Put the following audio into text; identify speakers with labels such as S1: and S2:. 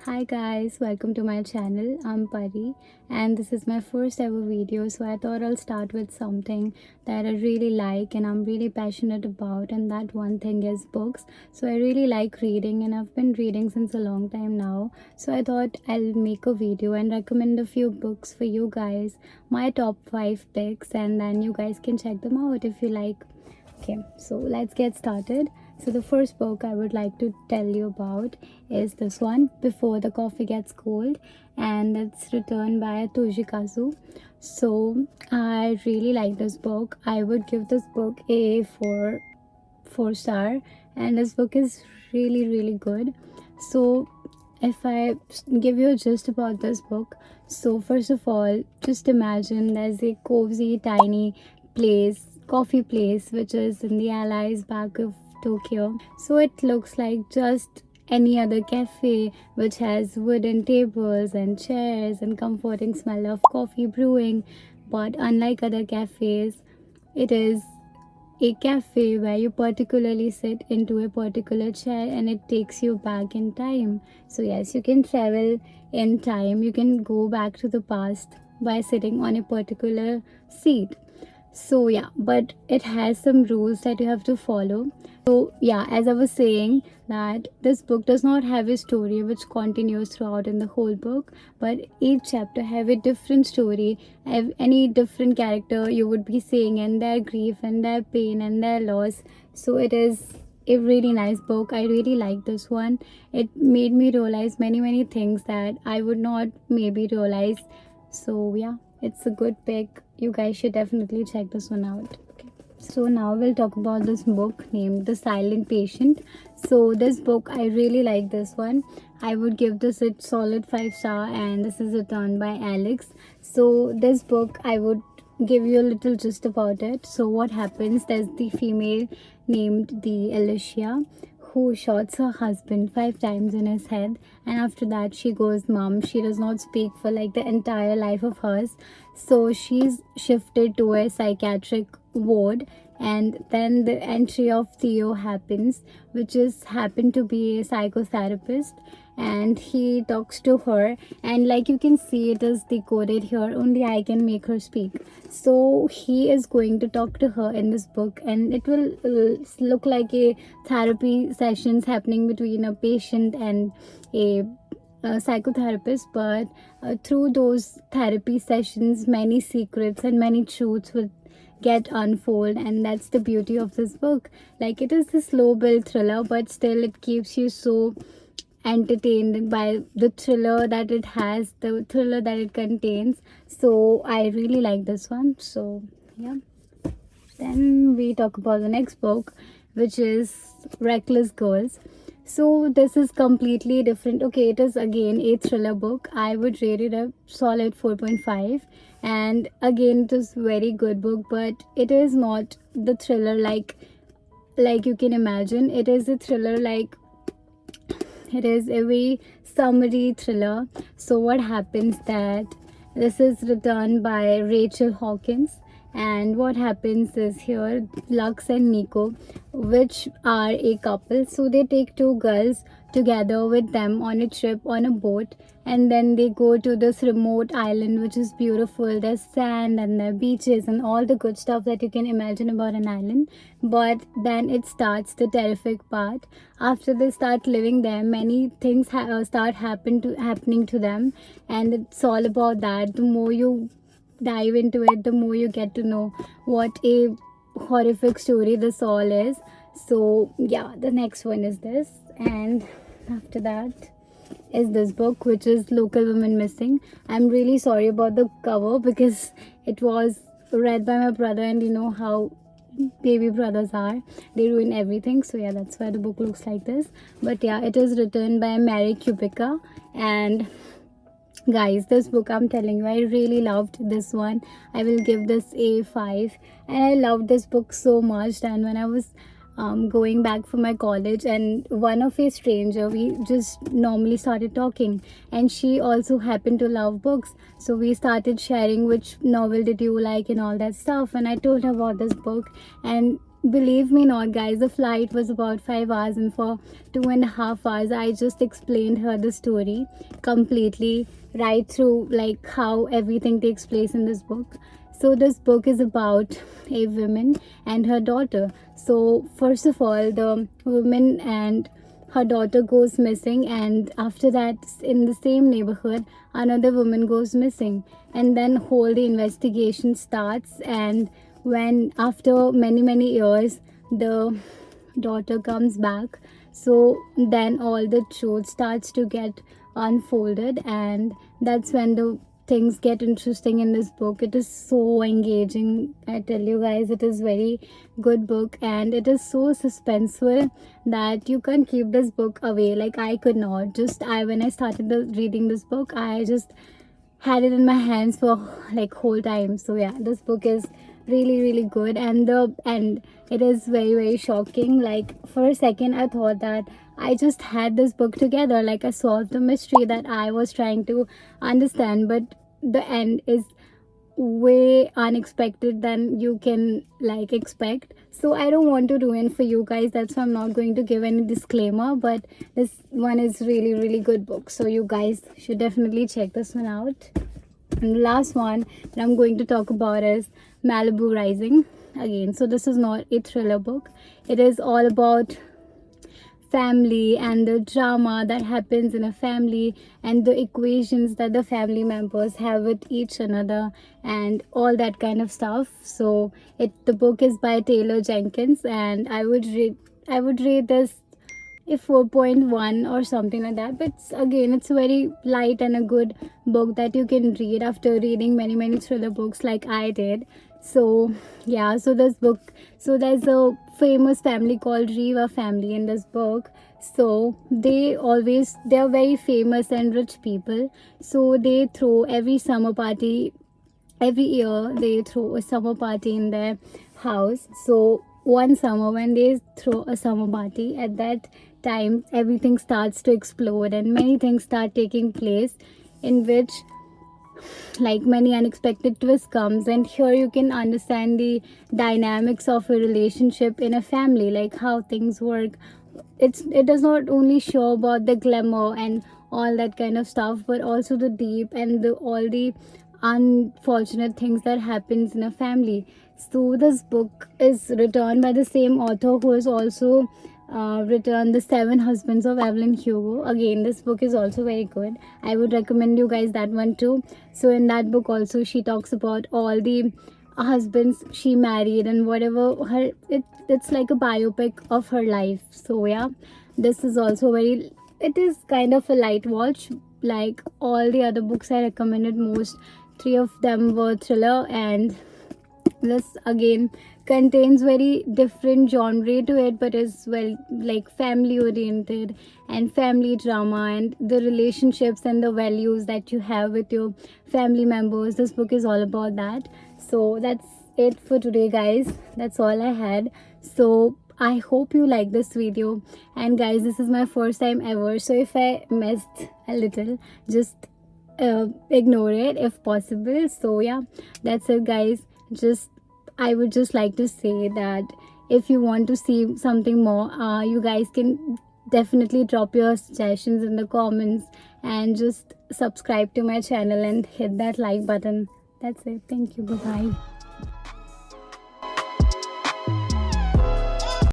S1: Hi guys, welcome to my channel. I'm Pari and this is my first ever video, so I thought I'll start with something that I really like and I'm really passionate about, and that one thing is books. So I really like reading and I've been reading since a long time now. So I thought I'll make a video and recommend a few books for you guys, my top 5 picks, and then you guys can check them out if you like. Okay, so let's get started. So the first book I would like to tell you about is this one, Before the Coffee Gets Cold, and it's written by Toshikazu. So I really like this book. I would give this book a 4 star, and this book is really good. So if I give you a gist about this book, so first of all, just imagine there's a cozy tiny place, coffee place, which is in the Allies back of Tokyo. So it looks like just any other cafe which has wooden tables and chairs and comforting smell of coffee brewing. But unlike other cafes, it is a cafe where you particularly sit into a particular chair and it takes you back in time. So yes, you can travel in time, you can go back to the past by sitting on a particular seat. So yeah, but it has some rules that you have to follow. So yeah, as I was saying, that this book does not have a story which continues throughout in the whole book, but each chapter have a different story, have any different character you would be seeing and their grief and their pain and their loss. So it is a really nice book. I really like this one. It made me realize many things that I would not maybe realize. So yeah, it's a good pick. You guys should definitely check this one out. Okay. So now we'll talk about this book named The Silent Patient. So this book, I really like this one. I would give this a solid 5 star, and this is written by Alex. So this book, I would give you a little gist about it. So what happens, there's the female named the Alicia who shoots her husband 5 times in his head, and after that she goes mum. She does not speak for like the entire life of hers, so she's shifted to a psychiatric ward. And then the entry of Theo happens, which is happened to be a psychotherapist, and he talks to her, and like you can see, it is decoded here, only I can make her speak. So he is going to talk to her in this book, and it will look like a therapy sessions happening between a patient and a psychotherapist. But through those therapy sessions, many secrets and many truths will get unfold, and that's the beauty of this book. Like, it is a slow build thriller, but still it keeps you so entertained by the thriller that it has, the thriller that it contains. So I really like this one. So yeah, then we talk about the next book, which is Reckless Girls. So this is completely different. Okay, it is again a thriller book. I would rate it a solid 4.5. And again, it is very good book, but it is not the thriller like you can imagine. It is a thriller like, it is a very summary thriller. So what happens that this is written by Rachel Hawkins, and what happens is here Lux and Nico, which are a couple, so they take two girls together with them on a trip on a boat, and then they go to this remote island which is beautiful. There's sand and there are beaches and all the good stuff that you can imagine about an island. But then it starts the terrific part. After they start living there, many things start happening to them, and it's all about that. The more you dive into it, the more you get to know what a horrific story this all is. So yeah, the next one is this, and after that is this book, which is Local Women Missing. I'm really sorry about the cover because it was read by my brother, and you know how baby brothers are, they ruin everything. So yeah, that's why the book looks like this. But yeah, it is written by Mary Kubica, and guys, this book, I'm telling you, I really loved this one. I will give this a 5, and I loved this book so much. And when I was going back from my college, and one of a stranger, we just normally started talking, and she also happened to love books, so we started sharing which novel did you like and all that stuff. And I told her about this book, and believe me not, guys, the flight was about 5 hours, and for 2.5 hours I just explained her the story completely, right through, like how everything takes place in this book. So this book is about a woman and her daughter. So first of all, the woman and her daughter goes missing, and after that, in the same neighborhood, another woman goes missing, and then whole the investigation starts. And when after many years the daughter comes back, so then all the truth starts to get unfolded, and that's when the things get interesting in this book. It is so engaging, I tell you guys. It is very good book, and it is so suspenseful that you can't keep this book away. Like I could not. Just I when I started reading this book, I just had it in my hands for like whole time. So yeah, this book is really good, and the end, it is very shocking. Like for a second I thought that I just had this book together, like I solved the mystery that I was trying to understand, but the end is way unexpected than you can like expect. So I don't want to ruin for you guys, that's why I'm not going to give any disclaimer, but this one is really good book, so you guys should definitely check this one out. And the last one that I'm going to talk about is Malibu Rising. Again, so this is not a thriller book, it is all about family and the drama that happens in a family, and the equations that the family members have with each another, and all that kind of stuff. So the book is by Taylor Jenkins, and I would rate this a 4.1 or something like that. But again, it's a very light and a good book that you can read after reading many thriller books like I did. So yeah, so this book, so there's a famous family called Riva family in this book. So they are very famous and rich people, so they throw every summer party, every year they throw a summer party in their house. So one summer when they throw a summer party, at that time everything starts to explode and many things start taking place, in which like many unexpected twists comes. And here you can understand the dynamics of a relationship in a family, like how things work. It does not only show about the glamour and all that kind of stuff, but also the deep and all the unfortunate things that happens in a family. So this book is written by the same author who has also written The Seven Husbands of Evelyn Hugo. Again, this book is also very good, I would recommend you guys that one too. So in that book also she talks about all the husbands she married and whatever it's like a biopic of her life. So yeah, this is also very, it is kind of a light watch. Like all the other books I recommended, most three of them were thriller, and this again contains very different genre to it, but is well like family oriented and family drama and the relationships and the values that you have with your family members. This book is all about that. So that's it for today, guys. That's all I had. So I hope you like this video, and guys, this is my first time ever, so if I messed a little, just ignore it if possible. So yeah, that's it, guys. Just I would just like to say that if you want to see something more, you guys can definitely drop your suggestions in the comments, and just subscribe to my channel and hit that like button. That's it. Thank you. Bye bye.